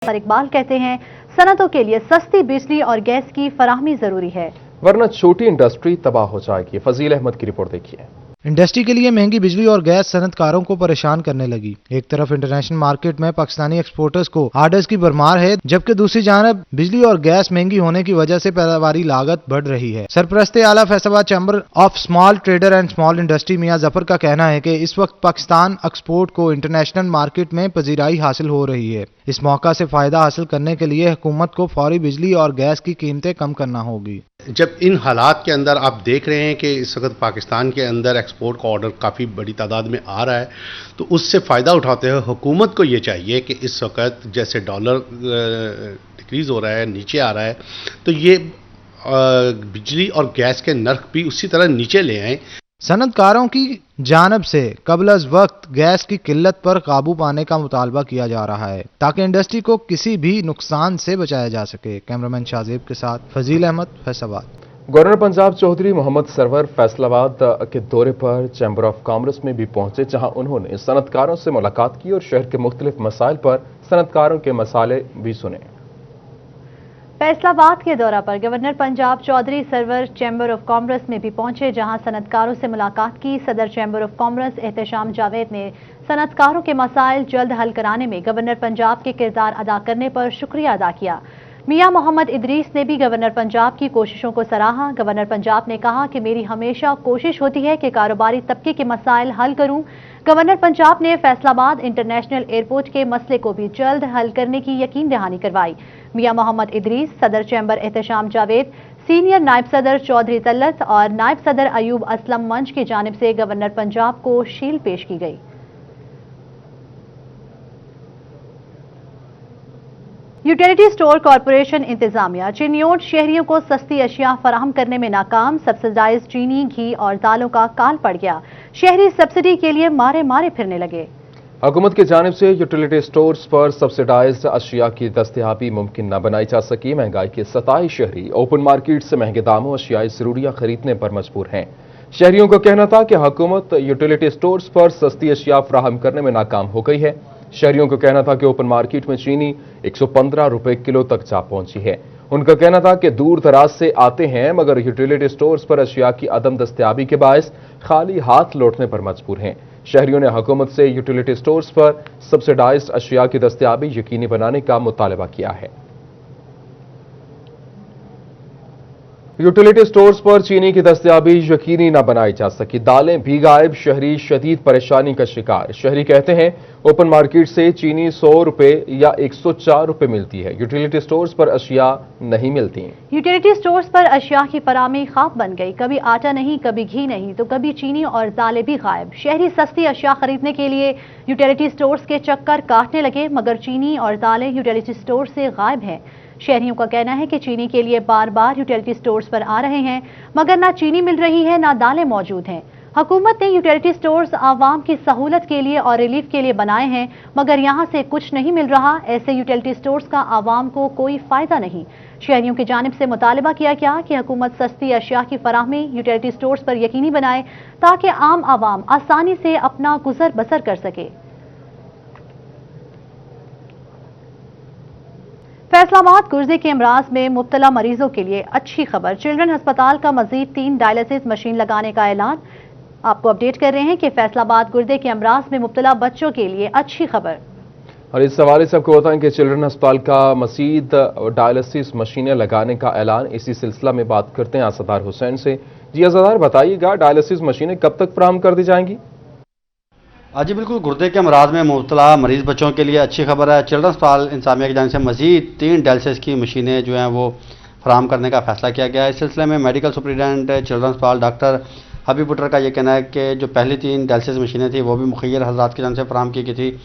पर इकबाल कहते हैं सनतों के लिए सस्ती बिजली और गैस की फराहमी जरूरी है, वरना छोटी इंडस्ट्री तबाह हो जाएगी। फजील अहमद की रिपोर्ट देखिए। इंडस्ट्री के लिए महंगी बिजली और गैस सनतकारों को परेशान करने लगी। एक तरफ इंटरनेशनल मार्केट में पाकिस्तानी एक्सपोर्टर्स को आर्डर्स की भरमार है, जबकि दूसरी जानब बिजली और गैस महंगी होने की वजह से पैदावारी लागत बढ़ रही है। सरपरस्ते आला Faisalabad chamber of small trader and small industry मियां जफर का कहना है कि इस वक्त पाकिस्तान एक्सपोर्ट को इंटरनेशनल मार्केट में पजीराई हासिल हो रही है। इस मौका से फायदा हासिल करने के लिए हुकूमत को फौरी बिजली और गैस की कीमतें कम करना होगी। जब इन हालात के अंदर आप देख रहे हैं कि इस वक्त पाकिस्तान के अंदर एक्सपोर्ट का ऑर्डर काफ़ी बड़ी तादाद में आ रहा है, तो उससे फ़ायदा उठाते हुए हुकूमत को ये चाहिए कि इस वक्त जैसे डॉलर डिक्रीज़ हो रहा है, नीचे आ रहा है, तो ये बिजली और गैस के नर्ख भी उसी तरह नीचे ले आएँ। सनतकारों की जानब से कबल अज वक्त गैस की किल्लत पर काबू पाने का मुतालबा किया जा रहा है ताकि इंडस्ट्री को किसी भी नुकसान से बचाया जा सके। कैमरामैन शाहजेब के साथ फजील अहमद, फैसलाबाद। गवर्नर पंजाब चौधरी मोहम्मद सरवर फैसलाबाद के दौरे पर चैम्बर ऑफ कॉमर्स में भी पहुंचे, जहां उन्होंने सनतकारों से मुलाकात की और शहर के मुख्तलिफ मसाइल पर सनतकारों के मसाले भी सुने। फैसलाबाद के दौरा पर governor Punjab Chaudhry Sarwar chamber of commerce में भी पहुंचे, जहां सनतकारों से मुलाकात की। सदर chamber of commerce Ehtesham Javed ने सनतकारों के मसाइल जल्द हल कराने में गवर्नर पंजाब के किरदार अदा करने पर शुक्रिया अदा किया। मियां मोहम्मद इदरीस ने भी गवर्नर पंजाब की कोशिशों को सराहा। गवर्नर पंजाब ने कहा कि मेरी हमेशा कोशिश होती है कि कारोबारी तबके के मसाइल हल करूं। गवर्नर पंजाब ने फैसलाबाद इंटरनेशनल एयरपोर्ट के मसले को भी जल्द हल करने की यकीन दहानी करवाई। मियां मोहम्मद इदरीस, सदर चैम्बर एहतशाम जावेद, सीनियर नायब सदर चौधरी तल्लत और नायब सदर अयूब असलम मंच की जानिब से गवर्नर पंजाब को शील्ड पेश की गई। यूटिलिटी स्टोर कॉरपोरेशन इंतजामिया चिन्योट शहरियों को सस्ती अशिया फराहम करने में नाकाम। सब्सिडाइज चीनी, घी और दालों का काल पड़ गया। शहरी सब्सिडी के लिए मारे मारे फिरने लगे। हुकूमत की जानिब से यूटिलिटी स्टोर्स पर सब्सिडाइज्ड अशिया की दस्तयाबी मुमकिन न बनाई जा सकी। महंगाई के 27 शहरी ओपन मार्केट से महंगे दामों अशियाई ज़रूरिया खरीदने पर मजबूर हैं। शहरियों का कहना था कि हुकूमत यूटिलिटी स्टोर्स पर सस्ती अशिया फराहम करने में नाकाम हो गई है। शहरियों का कहना था कि ओपन मार्केट में चीनी 115 रुपए किलो तक जा पहुंची है। उनका कहना था कि दूर दराज से आते हैं मगर यूटिलिटी स्टोर्स पर अशिया की अदम दस्तयाबी के बायस खाली हाथ लौटने पर मजबूर हैं। शहरियों ने हुकूमत से यूटिलिटी स्टोर्स पर सब्सिडाइज्ड अशिया की दस्तयाबी यकीनी बनाने का मुतालबा किया है। यूटिलिटी स्टोर्स पर चीनी की दस्तयाबी यकीनी न बनाई जा सकी। दालें भी गायब, शहरी शदीद परेशानी का शिकार। शहरी कहते हैं ओपन मार्केट से चीनी 100 रुपए या 104 रुपए मिलती है, यूटिलिटी स्टोर्स पर अशिया नहीं मिलती। यूटिलिटी स्टोर्स पर अशिया की फराहमी ख्वाब बन गई। कभी आटा नहीं, कभी घी नहीं, तो कभी चीनी और दालें भी गायब। शहरी सस्ती अशिया खरीदने के लिए यूटिलिटी स्टोर्स के चक्कर काटने लगे, मगर चीनी और दालें यूटिलिटी स्टोर से गायब हैं। शहरियों का कहना है कि चीनी के लिए बार बार यूटिलिटी स्टोर्स पर आ रहे हैं, मगर ना चीनी मिल रही है, ना दालें मौजूद हैं। हुकूमत ने यूटिलिटी स्टोर्स आवाम की सहूलत के लिए और रिलीफ के लिए बनाए हैं, मगर यहां से कुछ नहीं मिल रहा। ऐसे यूटिलिटी स्टोर्स का आवाम को कोई फायदा नहीं। शहरियों की जानिब से मुतालबा किया गया कि हुकूमत सस्ती अशिया की फराहमी यूटिलिटी स्टोर्स पर यकीनी बनाए ताकि आम आवाम आसानी से अपना गुजर बसर कर सके। फैसलाबाद गुर्दे के अमराज में मुब्तला मरीजों के लिए अच्छी खबर। चिल्ड्रन अस्पताल का मजीद 3 डायलिसिस मशीन लगाने का ऐलान। आपको अपडेट कर रहे हैं कि फैसलाबाद गुर्दे के अमराज में मुब्तला बच्चों के लिए अच्छी खबर। और इस हवाले से आपको बताएं कि चिल्ड्रन अस्पताल का मजीद डायलिसिस मशीनें लगाने का ऐलान। इसी सिलसिला में बात करते हैं असदार हुसैन से। जी असदार, बताइएगा डायलिसिस मशीनें कब तक फराहम कर दी जाएंगी? जी बिल्कुल, गुर्दे के अमराज में मुब्तला मरीज बच्चों के लिए अच्छी खबर है। चिल्ड्रन अस्पताल इंतजामिया की जानिब से मजीद 3 डायलिसिस की मशीनें जो हैं वो फराहम करने का फैसला किया गया है। इस सिलसिले में मेडिकल सुपरिटेंडेंट चिल्ड्रन अस्पताल डॉक्टर हबीब बुटर का ये कहना है कि जो पहली 3 डायलिसिस मशीनें थी वो भी मुखैर हज़रात की जानिब से फराहम की गई थी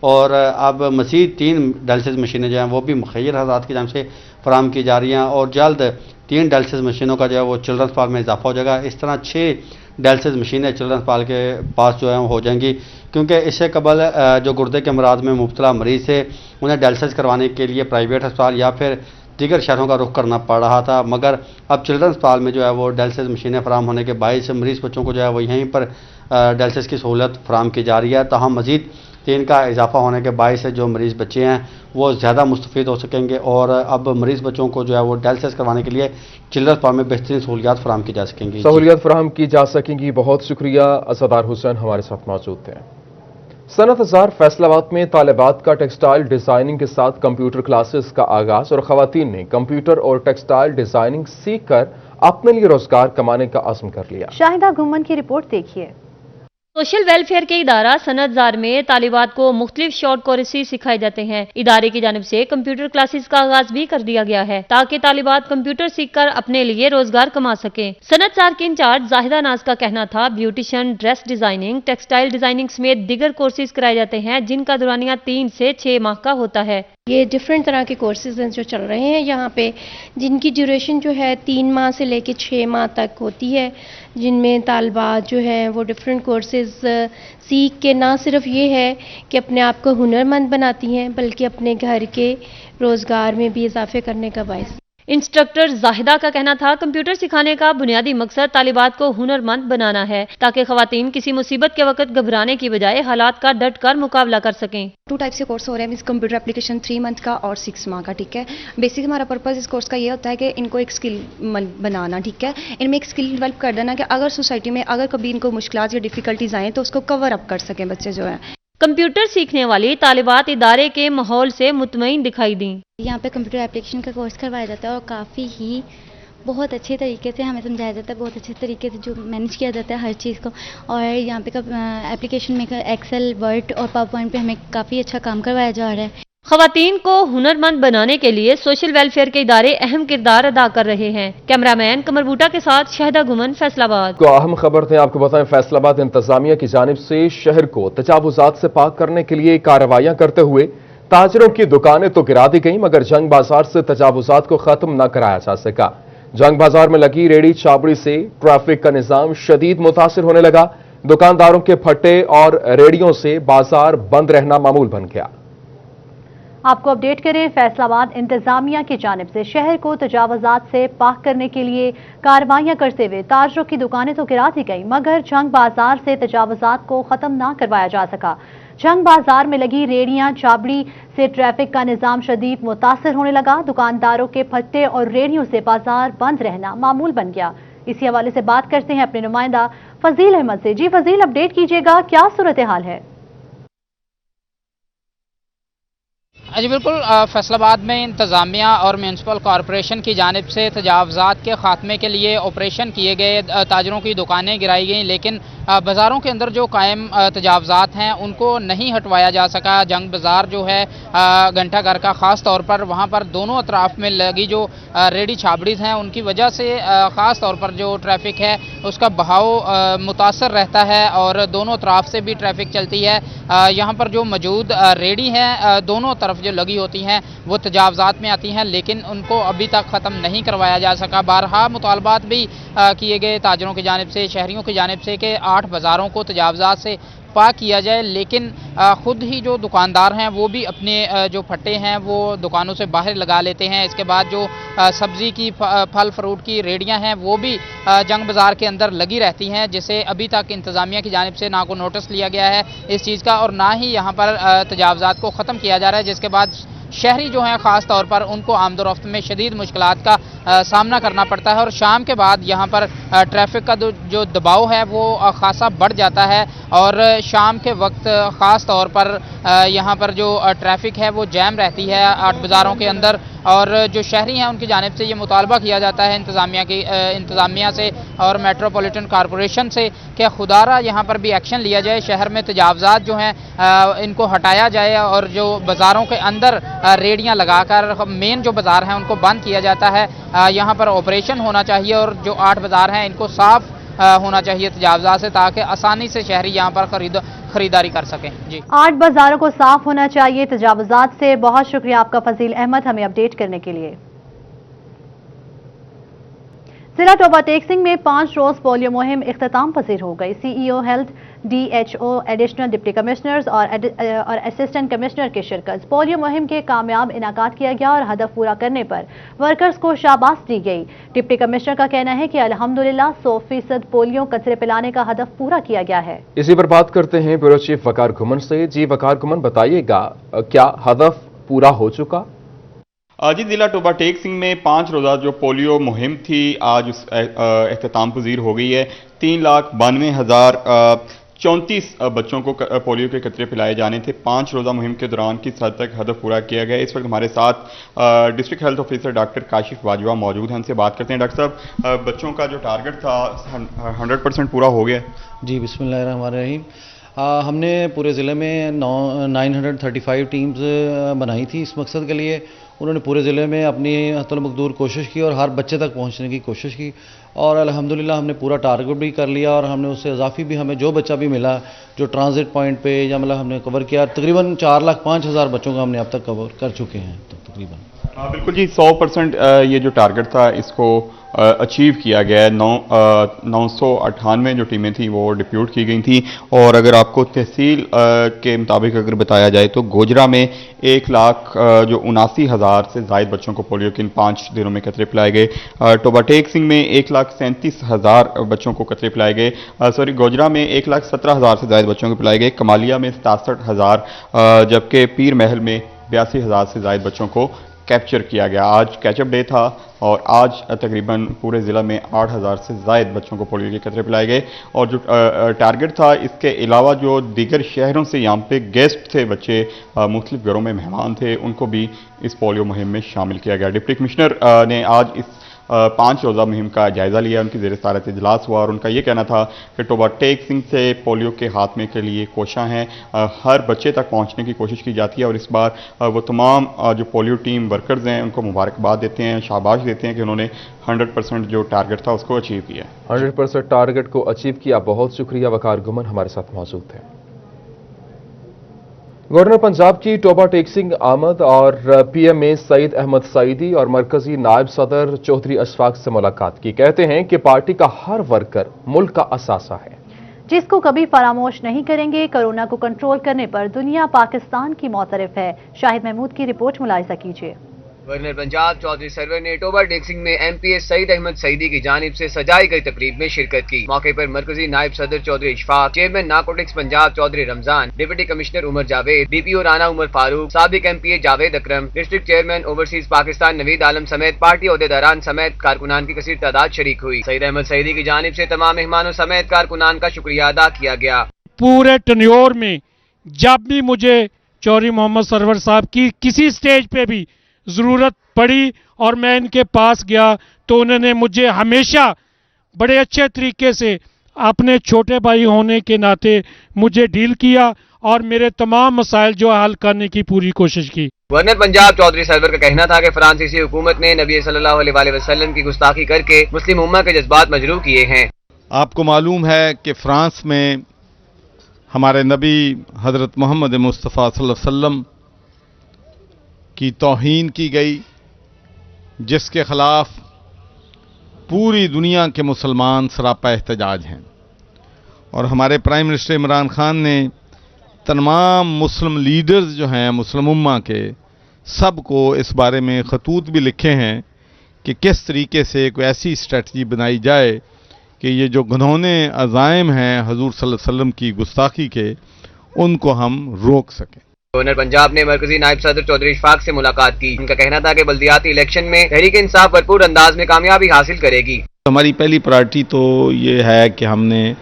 और अब मजीद 3 डायलिसिस मशीनें जो हैं वो भी मुखैर हज़रात की जानिब से फराहम की जा रही हैं और जल्द 3 डायलिसिस मशीनों का जो है वो चिल्ड्रन अस्पताल में इजाफा हो जाएगा। इस तरह 6 डायलिसिस मशीनें चिल्ड्रन अस्पताल के पास जो है हो जाएंगी, क्योंकि इससे कबल जो गुर्दे के अमराज में मुब्तला मरीज थे उन्हें डायलिसिस करवाने के लिए प्राइवेट अस्पताल या फिर दीगर शहरों का रुख करना पड़ रहा था, मगर अब चिल्ड्रन अस्पताल में जो है वो डायलिसिस मशीनें फराहम होने के बायस मरीज बच्चों को जो है वो यहीं पर डायलिसिस की सहूलत फराहम की जा रही है। ताहम मजीद 3 کا اضافہ ہونے کے باعث سے جو مریض بچے ہیں وہ زیادہ مستفید ہو سکیں گے، اور اب مریض بچوں کو جو ہے وہ ڈائلسس کروانے کے لیے چلڈرنس پارک میں بہترین سہولیات فراہم کی جا سکیں گی۔ سہولیات فراہم کی جا سکیں گی۔ بہت شکریہ، اسدار حسین ہمارے ساتھ موجود تھے۔ صنعت ہزار فیصل آباد میں طالبات کا ٹیکسٹائل ڈیزائننگ کے ساتھ کمپیوٹر کلاسز کا آغاز، اور خواتین نے کمپیوٹر اور ٹیکسٹائل ڈیزائننگ سیکھ کر اپنے لیے روزگار کمانے کا عزم کر لیا۔ شاہدہ گھمن کی رپورٹ دیکھیے۔ سوشل ویلفیئر کے ادارہ صنعت زار میں طالبات کو مختلف شارٹ کورسز سکھائے جاتے ہیں۔ ادارے کی جانب سے کمپیوٹر کلاسز کا آغاز بھی کر دیا گیا ہے تاکہ طالبات کمپیوٹر سیکھ کر اپنے لیے روزگار کما سکیں۔ صنعت زار کے انچارج زاہدہ ناز کا کہنا تھا beautician, dress designing, textile designing سمیت دیگر کورسز کرائے جاتے ہیں جن کا دورانیہ 3 سے 6 ماہ کا ہوتا ہے۔ یہ ڈیفرنٹ طرح کے کورسز ہیں جو چل رہے ہیں یہاں پہ، جن کی ڈیوریشن جو ہے 3 ماہ سے لے کے 6 ماہ تک ہوتی ہے، جن میں طالبات جو ہیں وہ ڈیفرنٹ کورسز سیکھ کے نہ صرف یہ ہے کہ اپنے آپ کو ہنرمند بناتی ہیں بلکہ اپنے گھر کے روزگار میں بھی اضافے کرنے کا باعث۔ انسٹرکٹر زاہدہ کا کہنا تھا کمپیوٹر سکھانے کا بنیادی مقصد طالبات کو ہنرمند بنانا ہے تاکہ خواتین کسی مصیبت کے وقت گھبرانے کی بجائے حالات کا ڈٹ کر مقابلہ کر سکیں۔ 2 ٹائپ سے کورس ہو رہے ہیں، کمپیوٹر اپلیکیشن 3 منتھ کا اور 6 ماہ کا، ٹھیک ہے۔ بیسک ہمارا پرپز اس کورس کا یہ ہوتا ہے کہ ان کو ایک اسکل بنانا، ٹھیک ہے، ان میں ایک اسکل ڈیولپ کر دینا کہ اگر سوسائٹی میں اگر کبھی ان کو مشکلات یا ڈیفیکلٹیز آئیں تو اس کو کور اپ کر سکیں بچے جو ہیں۔ کمپیوٹر سیکھنے والی طالبات ادارے کے ماحول سے مطمئن دکھائی دیں۔ یہاں پہ کمپیوٹر اپلیکیشن کا کورس کروایا جاتا ہے اور کافی ہی بہت اچھے طریقے سے ہمیں سمجھایا جاتا ہے، بہت اچھے طریقے سے جو مینیج کیا جاتا ہے ہر چیز کو، اور یہاں پہ اپلیکیشن میں ایکسل، ورڈ اور پاور پوائنٹ پہ ہمیں کافی اچھا کام کروایا جا رہا ہے۔ خواتین کو ہنرمند بنانے کے لیے سوشل ویلفیئر کے ادارے اہم کردار ادا کر رہے ہیں۔ کیمرہ مین قمر بوٹا کے ساتھ شاہدہ گھمن، فیصل آباد۔ کو اہم خبر تھے، آپ کو بتائیں فیصل آباد انتظامیہ کی جانب سے شہر کو تجاوزات سے پاک کرنے کے لیے کارروائیاں کرتے ہوئے تاجروں کی دکانیں تو گرا دی گئیں مگر جنگ بازار سے تجاوزات کو ختم نہ کرایا جا سکا۔ جنگ بازار میں لگی ریڑھی چابڑی سے ٹریفک کا نظام شدید متاثر ہونے لگا۔ دکانداروں کے پھٹے اور ریڑھیوں سے بازار بند رہنا معمول بن گیا۔ آپ کو اپڈیٹ کریں، فیصل آباد انتظامیہ کی جانب سے شہر کو تجاوزات سے پاک کرنے کے لیے کارروائیاں کرتے ہوئے تاجروں کی دکانیں تو گرا دی گئیں مگر جنگ بازار سے تجاوزات کو ختم نہ کروایا جا سکا۔ جنگ بازار میں لگی ریڑیاں چابڑی سے ٹریفک کا نظام شدید متاثر ہونے لگا۔ دکانداروں کے پھٹے اور ریڑھیوں سے بازار بند رہنا معمول بن گیا۔ اسی حوالے سے بات کرتے ہیں اپنے نمائندہ فضیل احمد سے۔ جی فضیل، اپڈیٹ کیجیے گا، کیا صورتحال ہے؟ جی بالکل، فیصل آباد میں انتظامیہ اور میونسپل کارپوریشن کی جانب سے تجاوزات کے خاتمے کے لیے آپریشن کیے گئے، تاجروں کی دکانیں گرائی گئیں لیکن بازاروں کے اندر جو قائم تجاوزات ہیں ان کو نہیں ہٹوایا جا سکا۔ جنگ بازار جو ہے گھنٹہ گھر کا، خاص طور پر وہاں پر دونوں اطراف میں لگی جو ریڑھی چھابڑیز ہیں ان کی وجہ سے خاص طور پر جو ٹریفک ہے اس کا بہاؤ متاثر رہتا ہے اور دونوں اطراف سے بھی ٹریفک چلتی ہے۔ یہاں پر جو موجود ریڑھی ہیں دونوں طرف جو لگی ہوتی ہیں وہ تجاوزات میں آتی ہیں لیکن ان کو ابھی تک ختم نہیں کروایا جا سکا۔ بارہا مطالبات بھی کیے گئے تاجروں کی جانب سے، شہریوں کی جانب سے کہ 8 بازاروں کو تجاوزات سے پاک کیا جائے، لیکن خود ہی جو دکاندار ہیں وہ بھی اپنے جو پھٹے ہیں وہ دکانوں سے باہر لگا لیتے ہیں۔ اس کے بعد جو سبزی کی، پھل فروٹ کی ریڑیاں ہیں وہ بھی جنگ بازار کے اندر لگی رہتی ہیں جسے ابھی تک انتظامیہ کی جانب سے نہ کو نوٹس لیا گیا ہے اس چیز کا اور نہ ہی یہاں پر تجاوزات کو ختم کیا جا رہا ہے، جس کے بعد شہری جو ہیں خاص طور پر ان کو آمد و رفت میں شدید مشکلات کا سامنا کرنا پڑتا ہے اور شام کے بعد یہاں پر ٹریفک کا جو دباؤ ہے وہ خاصا بڑھ جاتا ہے اور شام کے وقت خاص طور پر یہاں پر جو ٹریفک ہے وہ جیم رہتی ہے 8 بازاروں کے اندر اور جو شہری ہیں ان کی جانب سے یہ مطالبہ کیا جاتا ہے انتظامیہ سے اور میٹروپولیٹن کارپوریشن سے کہ خدارہ یہاں پر بھی ایکشن لیا جائے، شہر میں تجاوزات جو ہیں ان کو ہٹایا جائے اور جو بازاروں کے اندر ریڑیاں لگا کر مین جو بازار ہیں ان کو بند کیا جاتا ہے، یہاں پر آپریشن ہونا چاہیے اور جو 8 بازار ہیں ان کو صاف ہونا چاہیے تجاوزات سے تاکہ آسانی سے شہری یہاں پر خریداری کر سکیں۔ جی 8 بازاروں کو صاف ہونا چاہیے تجاوزات سے۔ بہت شکریہ آپ کا فضیل احمد ہمیں اپڈیٹ کرنے کے لیے۔ जिला टोबा टेकसिंग में 5 रोज पोलियो मुहिम इख्तिताम पजीर हो गई। CEO health, DHO, additional deputy commissioners और असिस्टेंट कमिश्नर की शिरकत। पोलियो मुहिम के कामयाब इनाकात किया गया और हदफ पूरा करने पर वर्कर्स को शाबाश दी गई। डिप्टी कमिश्नर का कहना है कि अल्हम्दुलिल्लाह 100% पोलियो कचरे पिलाने का हदफ पूरा किया गया है। इसी पर बात करते हैं ब्यूरो चीफ वकार घुमन से। जी वकार घुमन, बताइएगा क्या हदफ पूरा हो चुका? जी, जिला टोबा टेक सिंह में 5 रोज़ा जो पोलियो मुहिम थी आज उस इख्तिताम पजीर हो गई है। 3,92,034 बच्चों को पोलियो के कतरे पिलाए जाने थे। 5 रोज़ा मुहिम के दौरान किस हद तक हदफ पूरा किया गया। इस वक्त हमारे साथ district health officer doctor Kashif वाजवा मौजूद हैं, उनसे बात करते हैं। डॉक्टर साहब, बच्चों का जो टारगेट था 100% पूरा हो गया? जी, बिस्मिल्लाहिर्रहमानिर्रहीम। हमने पूरे ज़िले में 935 टीम्स बनाई थी इस मकसद के लिए। उन्होंने पूरे ज़िले में अपनी हतल मकदूर कोशिश की और हर बच्चे तक पहुंचने की कोशिश की और अल्हम्दुलिल्लाह हमने पूरा टारगेट भी कर लिया और हमने उससे इजाफी भी हमें जो बच्चा भी मिला जो ट्रांजिट पॉइंट पे या मतलब हमने कवर किया। तकरीबन 4,05,000 बच्चों को हमने अब तक कवर कर चुके हैं तकरीबन। हाँ बिल्कुल जी, 100% ये जो टारगेट था इसको अचीव किया गया है। 998 जो टीमें थी वो डिप्यूट की गई थी और अगर आपको तहसील के मुताबिक अगर बताया जाए तो गोजरा में 1,79,000 से ज़ायद बच्चों को पोलियो के इन 5 दिनों में कतरे पिलाए गए। टोबा टेक सिंह में 1,37,000 बच्चों को कतरे पिलाए गए। गोजरा में 1,17,000 से ज़ायद बच्चों को पिलाए गए। कमालिया में 67,000 जबकि पीर महल में 82,000 से ज़ायद बच्चों को कैप्चर किया गया। आज कैचअप डे था और आज तकरीबन पूरे ज़िला में 8,000 से ज़ायद बच्चों को पोलियो के कतरे पिलाए गए। और जो टारगेट था इसके अलावा जो दीगर शहरों से यहाँ पे गेस्ट थे बच्चे, मुख्तलिफ घरों में मेहमान थे, उनको भी इस पोलियो मुहिम में शामिल किया गया। डिप्टी कमिश्नर ने आज इस 5 रोज़ा मुहिम का जायज़ा लिया, उनकी ज़ेर सदारत इजलास हुआ और उनका ये कहना था कि टोबा टेक सिंह से पोलियो के खात्मे के लिए कोशिशां हैं, हर बच्चे तक पहुंचने की कोशिश की जाती है और इस बार वो तमाम जो पोलियो टीम वर्कर्स हैं उनको मुबारकबाद देते हैं, शाबाश देते हैं कि उन्होंने 100% जो टारगेट था उसको अचीव किया। 100% टारगेट को अचीव किया। बहुत शुक्रिया वकार गुमन हमारे साथ मौजूद थे। गवर्नर पंजाब की टोबा टेक सिंह आमद और PMA सईद अहमद सईदी और मरकजी नायब सदर चौधरी अशफाक से मुलाकात की। कहते हैं कि पार्टी का हर वर्कर मुल्क का असासा है, जिसको कभी फरामोश नहीं करेंगे। कोरोना को कंट्रोल करने पर दुनिया पाकिस्तान की मौतरफ है। शाहिद महमूद की रिपोर्ट मुलाहिजा कीजिए। गवर्नर पंजाब चौधरी सरवर ने टोबा टेक सिंह में MPA सईद अहमद सईदी की जानिब से सजाई गई तकरीब में शिरकत की। मौके पर मरकजी नायब सदर Chaudhry Ishfaq, chairman narcotics Punjab Chaudhry Ramzan, deputy commissioner Umar Javed, DPO Rana Umar Farooq, साबिक MPA Javed Akram, district chairman overseas Pakistan Naveed Alam समेत पार्टी ओहदेदारान समेत कारकुनान की कसीर तादाद शरीक हुई। सईद अहमद सईदी की जानिब से तमाम मेहमानों समेत कारकुनान का शुक्रिया अदा किया गया। पूरे टन्योर में जब भी मुझे चौधरी मोहम्मद सरवर साहब की किसी स्टेज पे भी जरूरत पड़ी और मैं इनके पास गया तो उन्होंने मुझे हमेशा बड़े अच्छे तरीके से अपने छोटे भाई होने के नाते मुझे डील किया और मेरे तमाम मसाइल जो हल करने की पूरी कोशिश की। गवर्नर पंजाब चौधरी सरवर का कहना था कि फ्रांसीसी हुकूमत ने नबी सल्लल्लाहु अलैहि वसल्लम की गुस्ताखी करके मुस्लिम उम्मा के जज्बात मजरूह किए हैं। आपको मालूम है कि फ्रांस में हमारे नबी हजरत मोहम्मद मुस्तफ़ा सल्लल्लाहु अलैहि वसल्लम की तौहीन की गई, जिसके खिलाफ पूरी दुनिया के मुसलमान सरापा एहतजाज हैं और हमारे प्राइम मिनिस्टर इमरान खान ने तमाम मुस्लिम लीडर्स जो हैं मुस्लिम उम्मा के सबको इस बारे में खतूत भी लिखे हैं कि किस तरीके से एक ऐसी स्ट्रेटजी बनाई जाए कि ये जो घिनौने अज़ाइम हैं हजूर सल्लल्लाहु अलैहि वसल्लम की गुस्ताखी के, उनको हम रोक सकें। गवर्नर पंजाब ने मरकजी नायब सदर चौधरी इशफाक से मुलाकात की। उनका कहना था कि बल्दियाती इलेक्शन में तहरीक इंसाफ भरपूर अंदाज में कामयाबी हासिल करेगी। हमारी पहली प्रायोरिटी तो ये है कि हमने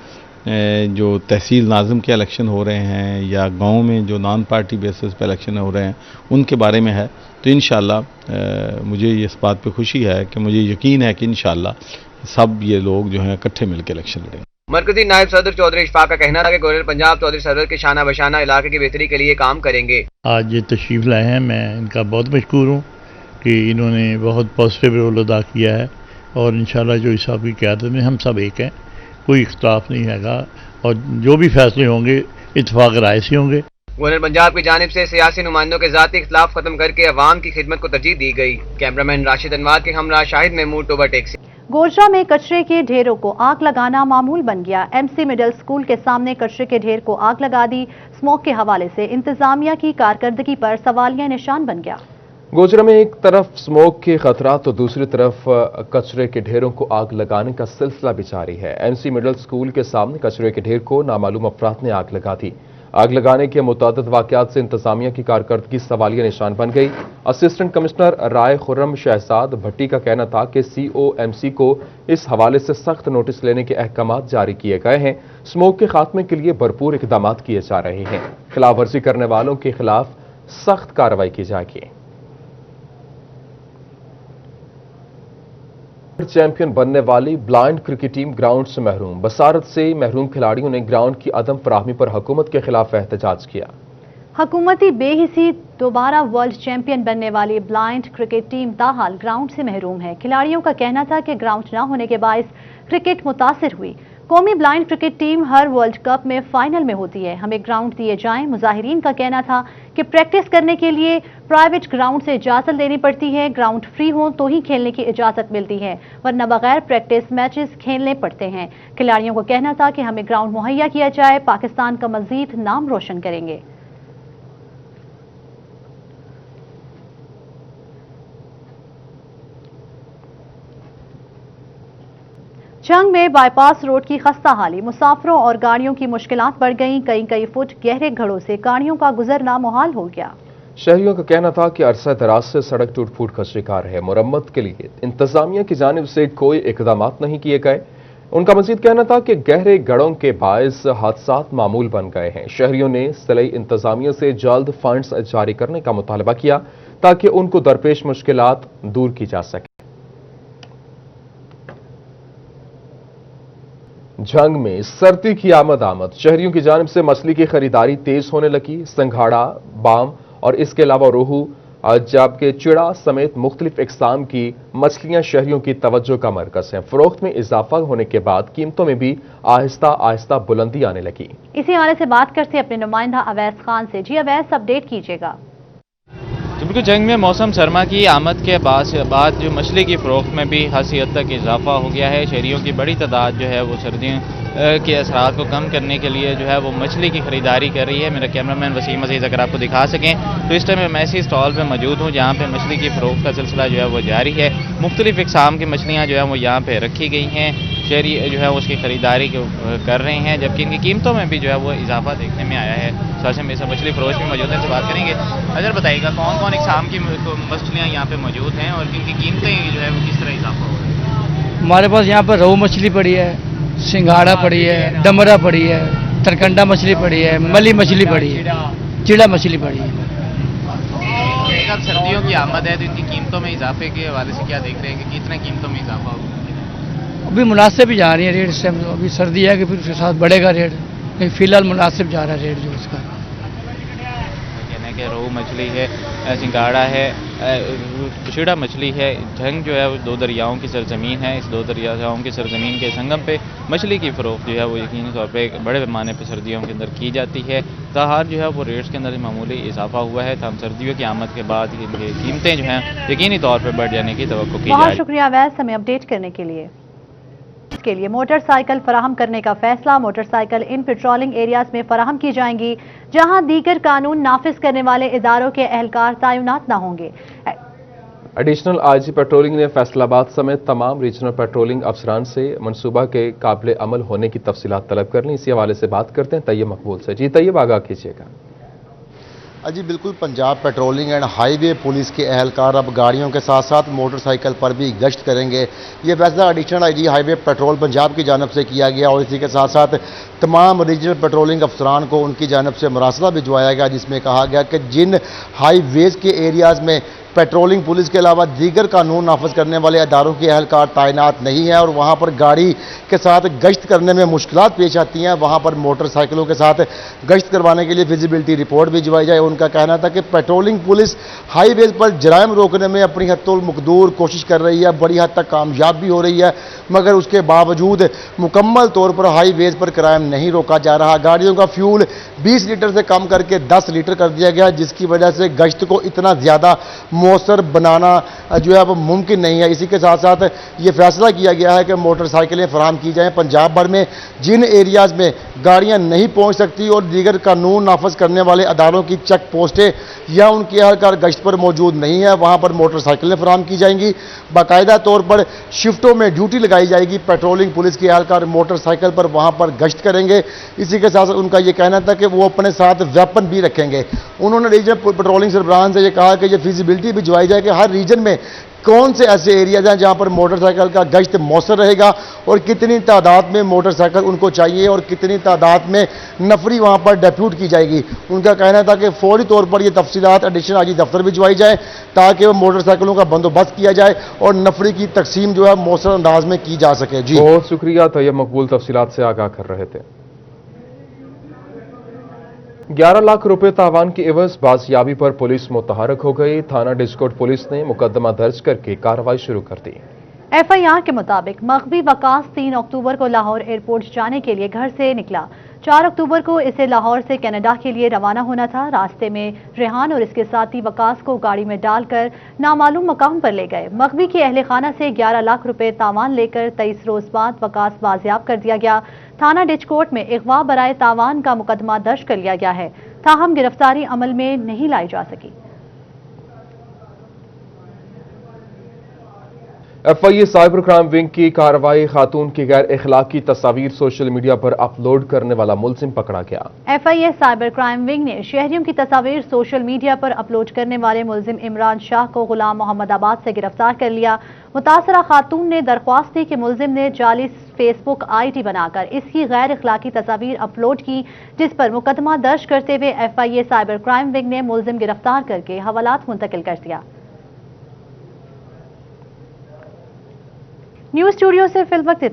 जो तहसील नाज़िम के इलेक्शन हो रहे हैं या गांव में जो नॉन पार्टी बेसिस पे इलेक्शन हो रहे हैं उनके बारे में है। तो इंशाअल्लाह मुझे इस बात पे खुशी है कि मुझे यकीन है कि इंशाअल्लाह सब ये लोग जो हैं इकट्ठे मिलकर इलेक्शन लड़ेंगे। मरकजी नायब सदर चौधरी इशफाक का कहना था कि गवर्नर पंजाब चौधरी सरवर के शाना बशाना इलाके की बेहतरी के लिए काम करेंगे। आज ये तशरीफ़ लाए हैं, मैं इनका बहुत मशकूर हूँ कि इन्होंने बहुत पॉजिटिव रोल अदा किया है और इंशाल्लाह जो हिसाब की क़यादत में हम सब एक हैं, कोई इख्तिलाफ नहीं हैगा और जो भी फैसले होंगे इत्तेफाक राय से होंगे। गवर्नर पंजाब की जानिब से सियासी नुमाइंदों के ज़ाती इख्तिलाफ खत्म करके अवाम की खिदमत को तरजीह दी गई। कैमरामैन राशिद अनवार के हमरा शाहिद महमूद टोबा टेक सिंह। गोजरा में कचरे के ढेरों को आग लगाना मामूल बन गया। एमसी मिडिल स्कूल के सामने कचरे के ढेर को आग लगा दी। स्मोक के हवाले से इंतजामिया की कारकर्दगी पर सवालिया निशान बन गया। गोजरा में एक तरफ स्मोक के खतरा तो दूसरी तरफ कचरे के ढेरों को आग लगाने का सिलसिला भी जारी है। एमसी मिडिल स्कूल के सामने कचरे के ढेर को नामालूम अफराद ने आग लगा दी। आग लगाने के मुतअद्दिद वाकयात से इंतजामिया की कारकर्दगी सवालिया निशान बन गई। असिस्टेंट कमिश्नर राय खुर्रम शहजाद भट्टी का कहना था कि COMC को इस हवाले से सख्त नोटिस लेने के अहकामात जारी किए गए हैं। स्मोक के खात्मे के लिए भरपूर इकदाम किए जा रहे हैं। खिलाफ वर्जी करने वालों के खिलाफ सख्त कार्रवाई की जाएगी। चैंपियन बनने वाली ब्लाइंड क्रिकेट टीम ग्राउंड से महरूम। बसारत से महरूम खिलाड़ियों ने ग्राउंड की अदम फराहमी पर हुकूमत के खिलाफ एहतजाज किया। हुकूमती बेहिसी दोबारा वर्ल्ड चैंपियन बनने वाली ब्लाइंड क्रिकेट टीम ताहाल ग्राउंड से महरूम है। खिलाड़ियों का कहना था कि ग्राउंड न होने के बायस क्रिकेट मुतासिर हुई। कौमी ब्लाइंड क्रिकेट टीम हर वर्ल्ड कप में फाइनल में होती है, हमें ग्राउंड दिए जाएं। मुजाहिरीन का कहना था कि प्रैक्टिस करने के लिए प्राइवेट ग्राउंड से इजाजत लेनी पड़ती है। ग्राउंड फ्री हो तो ही खेलने की इजाजत मिलती है, वरना बगैर प्रैक्टिस मैचेस खेलने पड़ते हैं। खिलाड़ियों को कहना था कि हमें ग्राउंड मुहैया किया जाए, पाकिस्तान का मजीद नाम रोशन करेंगे। जंग में बाईपास रोड की खस्ता हाली, मुसाफिरों और गाड़ियों की मुश्किलात बढ़ गईं। कई फुट गहरे घड़ों से गाड़ियों का गुजरना मुहाल हो गया। शहरियों का कहना था कि अरसा दराज से सड़क टूट फूट का शिकार है। मुरम्मत के लिए इंतजामिया की जानिब से कोई इकदाम नहीं किए गए। उनका मजीद कहना था कि गहरे गड़ों के बायस हादसात मामूल बन गए हैं। शहरियों ने सिलाई इंतजामिया से जल्द फंड्स जारी करने का मुतालबा किया ताकि उनको दरपेश मुश्किलात दूर की जा सके। जंग में सर्दी की आमद शहरियों की जानिब से मछली की खरीदारी तेज होने लगी। संघाड़ा, बाम और इसके अलावा रोहू, जबकि चिड़ा समेत मुख्तलिफ इकसाम की मछलियां शहरियों की तवज्जो का मरकज हैं। फरोख्त में इजाफा होने के बाद कीमतों में भी आहिस्ता आहिस्ता बुलंदी आने लगी। इसी हवाले से बात करते अपने नुमाइंदा अवैस खान से। जी अवैस, अपडेट कीजिएगा। बिल्कुल, जंग में मौसम सरमा की आमद के बाद जो मछली की फरोख्त में भी खासी हद तक इजाफा हो गया है। शहरियों की बड़ी तादाद जो है वो सर्दियों के असरात को कम करने के लिए जो है वो मछली की खरीदारी कर रही है। मेरा कैमरामैन वसीम अजीज अगर आपको दिखा सकें तो इस टाइम मैं ऐसी स्टॉल पे मौजूद हूँ जहाँ पे मछली की फरोख्त का सिलसिला जो है वो जारी है। मुख्तलिफ इकसाम की मछलियाँ जो है वो यहाँ पे रखी गई हैं। शहरी जो है उसकी खरीदारी कर रहे हैं, जबकि इनकी कीमतों में भी जो है वो इजाफा देखने में आया है। साथ में से मछली फरोश भी मौजूद है, से बात करेंगे। अगर बताइएगा कौन कौन इकसाम की मछलियाँ यहाँ पे मौजूद हैं और इनकी कीमतें जो है वो किस तरह इजाफा हो रहा है? हमारे पास यहाँ पर रोहू मछली पड़ी है, सिंघाड़ा पड़ी है, डमरा पड़ी है, तरकंडा मछली पड़ी है, मली मछली पड़ी है, चिड़ा मछली पड़ी है। अब सर्दियों की आमद है तो इनकी कीमतों में इजाफे के हवाले से क्या देख रहे हैं कि कितने कीमतों में इजाफा होगा? अभी मुनासिब ही जा रही है रेट इस टाइम। अभी सर्दी है कि फिर उसके साथ बढ़ेगा रेट, लेकिन फिलहाल मुनासिब जा रहा है रेट जो उसका। कहना है कि रोहू मछली है, सिंगाड़ा है, चिड़ा मछली है। जंग जो है वो दो दरियाओं की सरजमीन है। इस दो दरियाओं की सरजमीन के संगम पे मछली की फरोख्त जो है वो यकीनी तौर पे बड़े पैमाने पे सर्दियों के अंदर की जाती है। ताहार जो है वो रेट्स के अंदर मामूली इजाफा हुआ है। तमाम सर्दियों की आमद के बाद इनकी कीमतें जो हैं यकीनी तौर पर बढ़ जाने की तवक्को की जा रही है। बहुत शुक्रिया अवैस, हमें अपडेट करने के लिए। के लिए मोटरसाइकिल फराहम करने का फैसला। मोटरसाइकिल इन पेट्रोलिंग एरियाज में फराहम की जाएंगी जहां दीगर कानून नाफिज करने वाले इदारों के एहलकार तैनात न होंगे। एडिशनल IG पेट्रोलिंग ने फैसलाबाद समेत तमाम रीजनल पेट्रोलिंग अफसरान से मनसूबा के काबिल अमल होने की तफसीलात तलब कर ली। इसी हवाले से बात करते हैं तैयब मकबूल से। जी तैयब, आगाह कीजिएगा। जी बिल्कुल, Punjab patrolling and highway police के एहलकार अब गाड़ियों के साथ साथ मोटरसाइकिल पर भी गश्त करेंगे। ये फैसला additional IG highway petrol Punjab की जानब से किया गया और इसी के साथ साथ तमाम रीजनल पेट्रोलिंग अफसरान को उनकी जानब से मरासला भिजवाया गया, जिसमें कहा गया कि जिन हाईवेज़ के एरियाज़ में पेट्रोलिंग पुलिस के अलावा दीगर कानून नाफज करने वाले अदारों के एहलकार तैनात नहीं है और वहाँ पर गाड़ी के साथ गश्त करने में मुश्किलात पेश आती हैं, वहाँ पर मोटरसाइकिलों के साथ गश्त करवाने के लिए फिजिबिलिटी रिपोर्ट भिजवाई जाए। उनका कहना था कि पेट्रोलिंग पुलिस हाईवेज पर जराइम रोकने में अपनी हद्दुल मकदूर कोशिश कर रही है, बड़ी हद तक कामयाब भी हो रही है, मगर उसके बावजूद मुकम्मल तौर पर हाईवेज पर क्राइम نہیں روکا جا رہا. گاڑیوں کا فیول 20 لیٹر سے کم کر کے 10 لیٹر کر دیا گیا, جس کی وجہ سے گشت کو اتنا زیادہ مؤثر بنانا جو ہے وہ ممکن نہیں ہے. اسی کے ساتھ ساتھ یہ فیصلہ کیا گیا ہے کہ موٹر سائیکلیں فراہم کی جائیں. پنجاب بھر میں جن ایریاز میں گاڑیاں نہیں پہنچ سکتی اور دیگر قانون نافذ کرنے والے اداروں کی چیک پوسٹیں یا ان کے اہلکار گشت پر موجود نہیں ہے, وہاں پر موٹر سائیکلیں فراہم کی جائیں گی. باقاعدہ طور پر شفٹوں میں ڈیوٹی لگائی جائے گی. پیٹرولنگ پولیس کے اہلکار موٹر سائیکل پر وہاں پر گشت کریں گے. اسی کے ساتھ ان کا یہ کہنا تھا کہ وہ اپنے ساتھ ویپن بھی رکھیں گے. انہوں نے ریجنل پیٹرولنگ سربراہان سے یہ کہا کہ یہ فیزیبلٹی بھی جوائی جائے کہ ہر ریجن میں کون سے ایسے ایریاز ہیں جہاں پر موٹر سائیکل کا گشت مؤثر رہے گا اور کتنی تعداد میں موٹر سائیکل ان کو چاہیے اور کتنی تعداد میں نفری وہاں پر ڈیپیوٹ کی جائے گی. ان کا کہنا تھا کہ فوری طور پر یہ تفصیلات ایڈیشنل آئی جی دفتر بھجوائی جائیں تاکہ وہ موٹر سائیکلوں کا بندوبست کیا جائے اور نفری کی تقسیم جو ہے مؤثر انداز میں کی جا سکے. جی بہت شکریہ طیب مقبول, تفصیلات سے آگاہ کر رہے تھے. 11 لاکھ روپے تاوان کی عوض بازیابی پر پولیس متحرک ہو گئی. تھانہ ڈسکوٹ پولیس نے مقدمہ درج کر کے کارروائی شروع کر دی. ایف آئی آر کے مطابق مغوی وقاص 3 اکتوبر کو لاہور ایئرپورٹ جانے کے لیے گھر سے نکلا. 4 اکتوبر کو اسے لاہور سے کینیڈا کے لیے روانہ ہونا تھا. راستے میں ریحان اور اس کے ساتھی وقاص کو گاڑی میں ڈال کر نامعلوم مقام پر لے گئے. مغوی کے اہل خانہ سے 11 لاکھ روپے تاوان لے کر 23 روز بعد وقاص بازیاب کر دیا گیا. تھانہ ڈچکوٹ میں اغوا برائے تاوان کا مقدمہ درج کر لیا گیا ہے. تاہم گرفتاری عمل میں نہیں لائی جا سکی. F I A cyber crime wing کی کارروائی. خاتون کی غیر اخلاقی تصاویر سوشل میڈیا پر اپلوڈ کرنے والا ملزم پکڑا گیا. F I A cyber crime wing نے شہریوں کی تصاویر سوشل میڈیا پر اپلوڈ کرنے والے ملزم عمران شاہ کو غلام محمد آباد سے گرفتار کر لیا. متاثرہ خاتون نے درخواست دی کہ ملزم نے جعلی فیس بک آئی ڈی بنا کر اس کی غیر اخلاقی تصاویر اپلوڈ کی, جس پر مقدمہ درج کرتے ہوئے F I A cyber crime wing نے ملزم گرفتار کر کے حوالات منتقل کر دیا. نیوز اسٹوڈیو سے فی الوقت